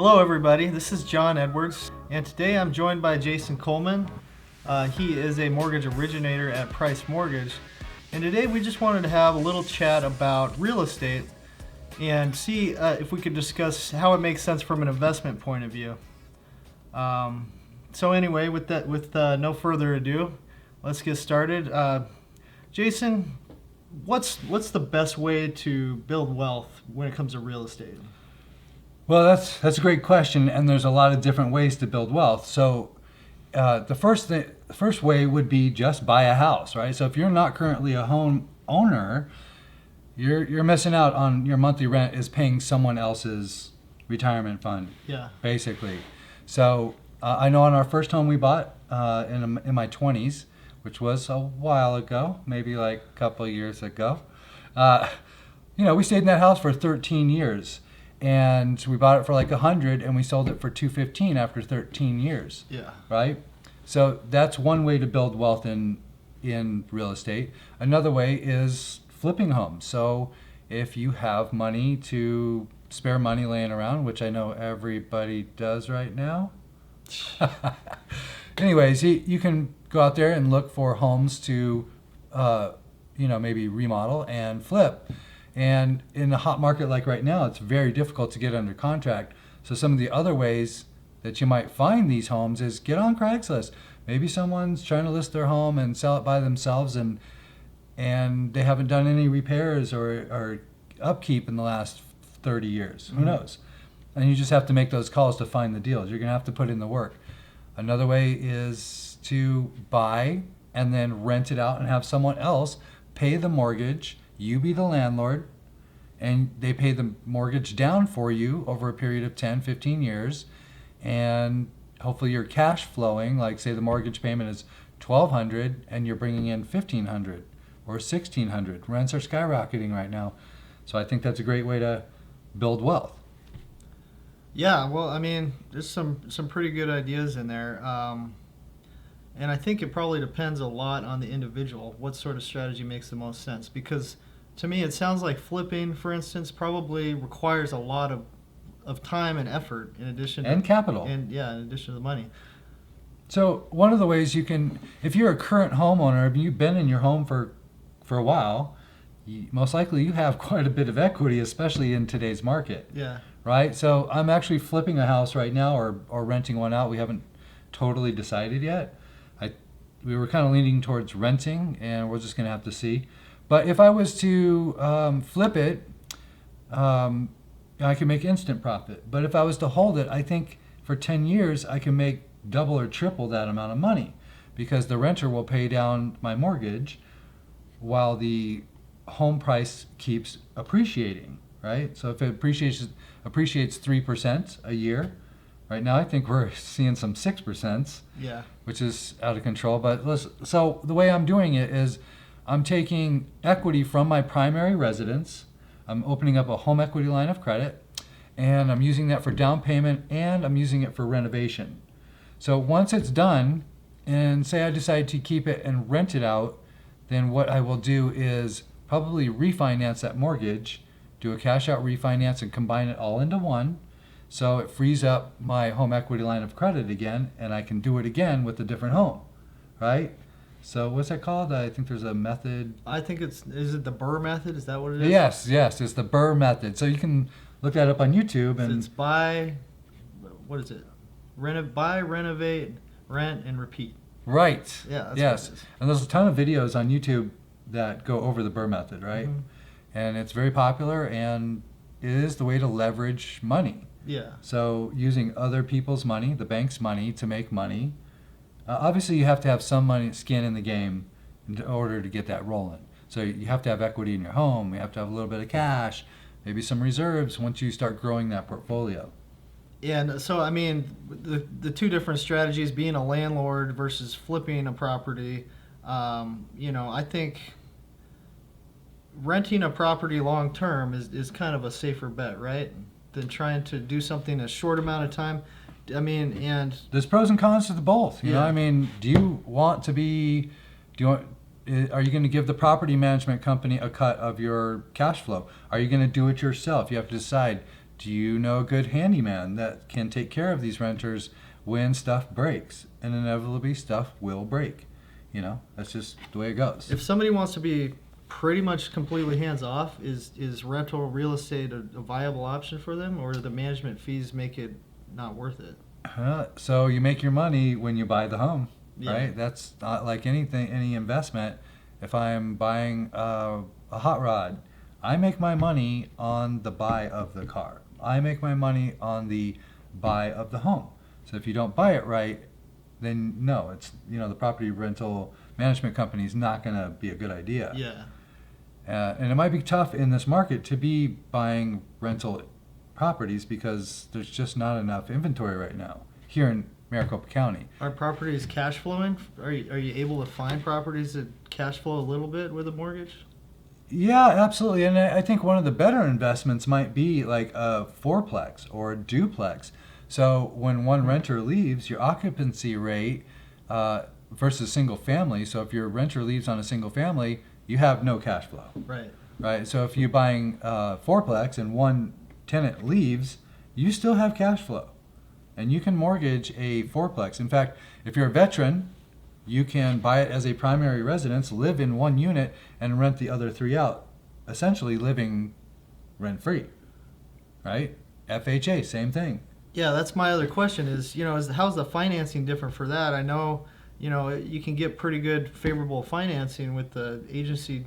Hello everybody, this is Jon Edwards, and today I'm joined by Jason Coleman. He is a mortgage originator at Price Mortgage, and today we just wanted to have a little chat about real estate and see if we could discuss how it makes sense from an investment point of view. So anyway, with no further ado, let's get started. Jason, what's the best way to build wealth when it comes to real estate? Well, that's a great question, and there's a lot of different ways to build wealth. So, the first way would be just buy a house, right? So if you're not currently a home owner, you're missing out on your monthly rent is paying someone else's retirement fund. Yeah. Basically. So I know on our first home we bought in my 20s, which was a while ago, maybe like a couple of years ago. We stayed in that house for 13 years. And we bought it for like 100 and we sold it for 215 after 13 years. Yeah. Right? So that's one way to build wealth in real estate. Another way is flipping homes. So if you have spare money laying around, which I know everybody does right now. Anyways, you can go out there and look for homes to maybe remodel and flip. And in a hot market like right now, it's very difficult to get under contract. So some of the other ways that you might find these homes is get on Craigslist. Maybe someone's trying to list their home and sell it by themselves, and they haven't done any repairs or upkeep in the last 30 years. Mm-hmm. Who knows? And you just have to make those calls to find the deals. You're going to have to put in the work. Another way is to buy and then rent it out and have someone else pay the mortgage. You be the landlord, and they pay the mortgage down for you over a period of 10, 15 years, and hopefully you're cash flowing, like say the mortgage payment is $1,200 and you're bringing in $1,500 or $1,600. Rents are skyrocketing right now. So I think that's a great way to build wealth. Yeah, well, I mean, there's some pretty good ideas in there. And I think it probably depends a lot on the individual, what sort of strategy makes the most sense. Because to me, it sounds like flipping, for instance, probably requires a lot of time and effort in addition to capital. In addition to the money. So one of the ways you can, if you're a current homeowner, if you've been in your home for a while, most likely you have quite a bit of equity, especially in today's market. Yeah. Right? So I'm actually flipping a house right now or renting one out. We haven't totally decided yet. We were kind of leaning towards renting, and we're just going to have to see. But if I was to flip it, I can make instant profit. But if I was to hold it, I think for 10 years I can make double or triple that amount of money, because the renter will pay down my mortgage while the home price keeps appreciating, right? So if it appreciates 3% a year, right now I think we're seeing some 6%. Yeah. Which is out of control. But so the way I'm doing it is I'm taking equity from my primary residence. I'm opening up a home equity line of credit, and I'm using that for down payment, and I'm using it for renovation. So once it's done, and say I decide to keep it and rent it out, then what I will do is probably refinance that mortgage, do a cash out refinance, and combine it all into one. So it frees up my home equity line of credit again, and I can do it again with a different home, right? So what's that called? I think there's a method. I think is it the Bur Method? Is that what it is? Yes, it's the Bur Method. So you can look that up on YouTube. And it's buy, what is it? Buy, renovate, rent, and repeat. Right. Yeah. That's yes. What it is. And there's a ton of videos on YouTube that go over the Bur Method, right? Mm-hmm. And it's very popular, and it is the way to leverage money. Yeah. So using other people's money, the bank's money, to make money. Obviously, you have to have some skin in the game in order to get that rolling. So you have to have equity in your home. You have to have a little bit of cash, maybe some reserves once you start growing that portfolio. Yeah, and so I mean, the two different strategies, being a landlord versus flipping a property. I think renting a property long term is kind of a safer bet, right? Than trying to do something in a short amount of time. I mean, and there's pros and cons to both. You Yeah. know, I mean, are you going to give the property management company a cut of your cash flow? Are you going to do it yourself? You have to decide, Do you know a good handyman that can take care of these renters when stuff breaks? And inevitably stuff will break. You know, that's just the way it goes. If somebody wants to be pretty much completely hands off, is rental real estate a viable option for them, or do the management fees make it not worth it? So you make your money when you buy the home, Yeah. right? That's not like anything, any investment. If I'm buying a hot rod, I make my money on the buy of the car. I make my money on the buy of the home. So if you don't buy it right, then no, it's, the property rental management company is not going to be a good idea. Yeah. And it might be tough in this market to be buying rental properties because there's just not enough inventory right now here in Maricopa County. Are properties cash flowing? Are you able to find properties that cash flow a little bit with a mortgage? Yeah, absolutely. And I think one of the better investments might be like a fourplex or a duplex. So when one renter leaves, your occupancy rate versus single family. So if your renter leaves on a single family, you have no cash flow. Right. Right. So if you're buying a fourplex and one tenant leaves, you still have cash flow. And you can mortgage a fourplex. In fact, if you're a veteran, you can buy it as a primary residence, live in one unit, and rent the other three out, essentially living rent-free, right? FHA, same thing. Yeah, that's my other question is how's the financing different for that? I know, you can get pretty good favorable financing with the agency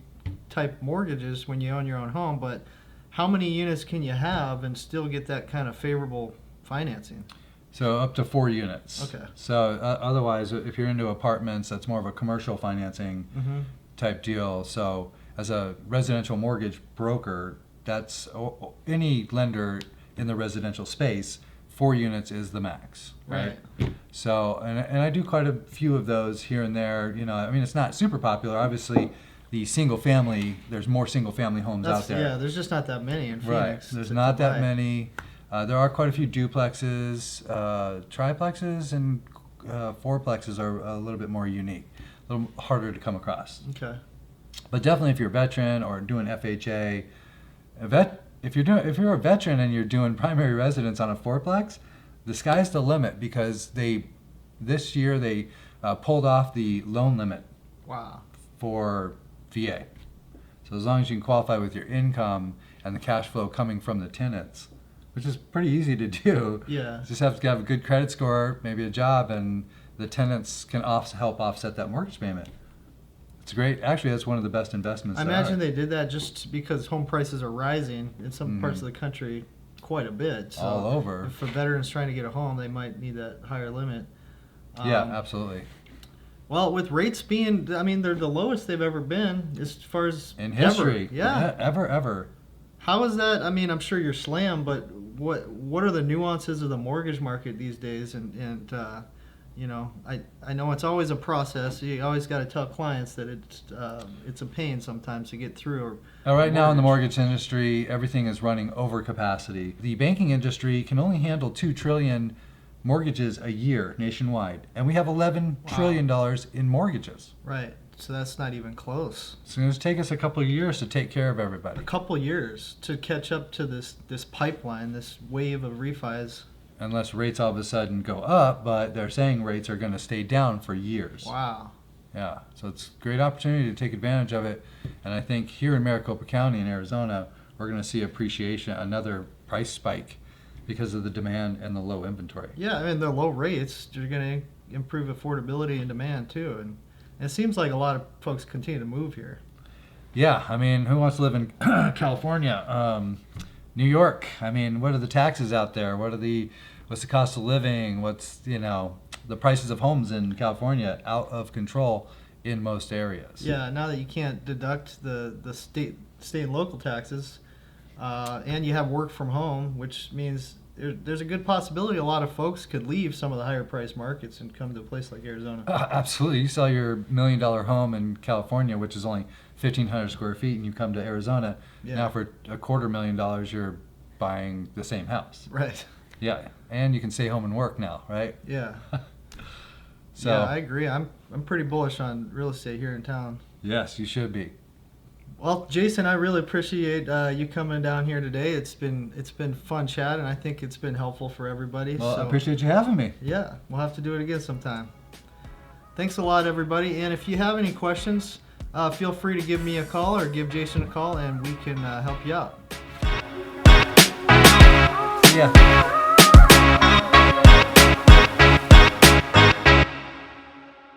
type mortgages when you own your own home, but how many units can you have and still get that kind of favorable financing? So up to 4 units. Okay. So otherwise, if you're into apartments, that's more of a commercial financing type deal. So as a residential mortgage broker, that's any lender in the residential space, 4 units is the max, right? So, and I do quite a few of those here and there. It's not super popular. Obviously, the single family, there's more single family homes out there. Yeah, there's just not that many in Phoenix. There's not that many. There are quite a few duplexes, triplexes, and fourplexes are a little bit more unique, a little harder to come across. Okay. But definitely, if you're a veteran or doing FHA, if you're a veteran and you're doing primary residence on a fourplex, the sky's the limit because this year they pulled off the loan limit. Wow. For VA. So as long as you can qualify with your income and the cash flow coming from the tenants, which is pretty easy to do. Yeah. You just have to have a good credit score, maybe a job, and the tenants can help offset that mortgage payment. It's great. Actually, that's one of the best investments. I imagine they did that just because home prices are rising in some parts of the country quite a bit. So all over. For veterans trying to get a home, they might need that higher limit. Yeah, absolutely. Well, with rates being, they're the lowest they've ever been as far as in history. Ever. Yeah. Ever. How is that? I'm sure you're slammed, but what are the nuances of the mortgage market these days? And I know it's always a process. You always got to tell clients that it's a pain sometimes to get through. Right now in the mortgage industry, everything is running over capacity. The banking industry can only handle $2 trillion mortgages a year nationwide, and we have $11 trillion in mortgages. Right. So that's not even close. It's going to take us a couple of years to take care of everybody. A couple of years to catch up to this pipeline, this wave of refis. Unless rates all of a sudden go up, but they're saying rates are going to stay down for years. Wow. Yeah, so it's a great opportunity to take advantage of it. And I think here in Maricopa County in Arizona, we're going to see appreciation, another price spike because of the demand and the low inventory. Yeah, the low rates, you're going to improve affordability and demand too. And it seems like a lot of folks continue to move here. Yeah, who wants to live in California? New York, what are the taxes out there? What's the cost of living? What's, the prices of homes in California out of control in most areas. Yeah, now that you can't deduct the state and local taxes, and you have work from home, which means there's a good possibility a lot of folks could leave some of the higher priced markets and come to a place like Arizona. Absolutely. You sell your $1 million home in California, which is only 1,500 square feet, and you come to Arizona. Yeah. Now for $250,000, you're buying the same house. Right. Yeah, and you can stay home and work now, right? Yeah. So yeah, I agree. I'm pretty bullish on real estate here in town. Yes, you should be. Well, Jason, I really appreciate you coming down here today. It's been fun chat, and I think it's been helpful for everybody. Well, so, I appreciate you having me. Yeah, we'll have to do it again sometime. Thanks a lot, everybody. And if you have any questions, feel free to give me a call or give Jason a call, and we can help you out. Yeah.